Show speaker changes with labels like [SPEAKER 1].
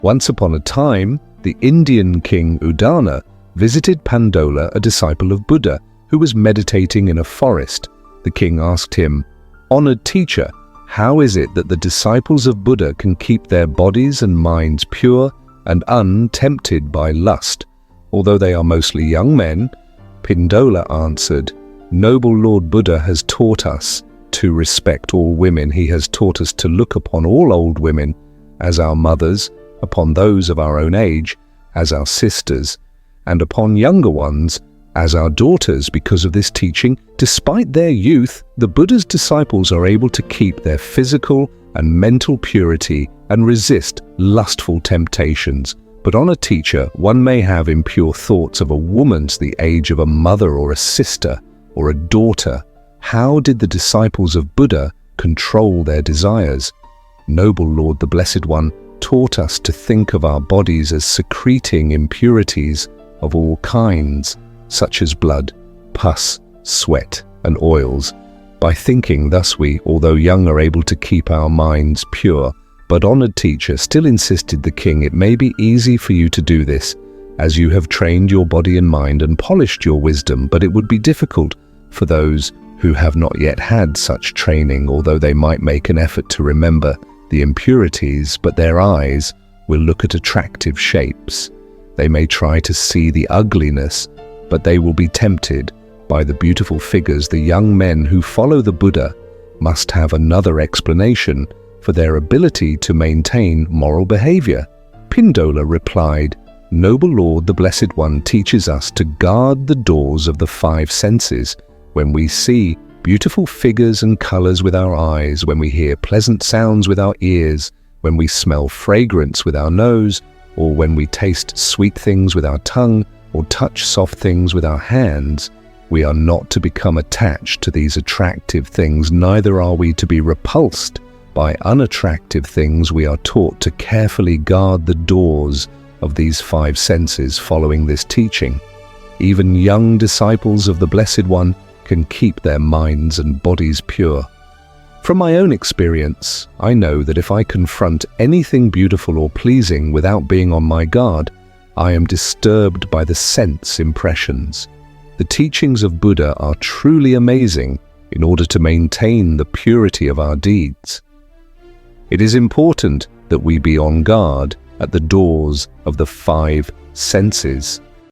[SPEAKER 1] Once upon a time, the Indian king Udana visited Pandola, a disciple of Buddha, who was meditating in a forest. The king asked him, "Honored teacher, how is it that the disciples of Buddha can keep their bodies and minds pure and untempted by lust, although they are mostly young men?" Pindola answered, "Noble Lord Buddha has taught us to respect all women. He has taught us to look upon all old women as our mothers, upon those of our own age as our sisters, and upon younger ones as our daughters. Because of this teaching, despite their youth, the Buddha's disciples are able to keep their physical and mental purity and resist lustful temptations. But on a teacher, one may have impure thoughts of a woman's the age of a mother or a sister or a daughter. How did the disciples of Buddha control their desires? Noble Lord, the Blessed One, taught us to think of our bodies as secreting impurities of all kinds, such as blood, pus, sweat, and oils. By thinking thus we, although young, are able to keep our minds pure. But honored teacher, still insisted the king, it may be easy for you to do this, as you have trained your body and mind and polished your wisdom, but it would be difficult for those who have not yet had such training, although they might make an effort to remember the impurities, but their eyes will look at attractive shapes. They may try to see the ugliness, but they will be tempted by the beautiful figures. The young men who follow the Buddha must have another explanation for their ability to maintain moral behavior. Pindola replied, "Noble Lord, the Blessed One teaches us to guard the doors of the five senses. When we see beautiful figures and colors with our eyes, when we hear pleasant sounds with our ears, when we smell fragrance with our nose, or when we taste sweet things with our tongue, or touch soft things with our hands, we are not to become attached to these attractive things, neither are we to be repulsed by unattractive things. We are taught to carefully guard the doors of these five senses following this teaching. Even young disciples of the Blessed One can keep their minds and bodies pure. From my own experience, I know that if I confront anything beautiful or pleasing without being on my guard, I am disturbed by the sense impressions. The teachings of Buddha are truly amazing in order to maintain the purity of our deeds. It is important that we be on guard at the doors of the five senses.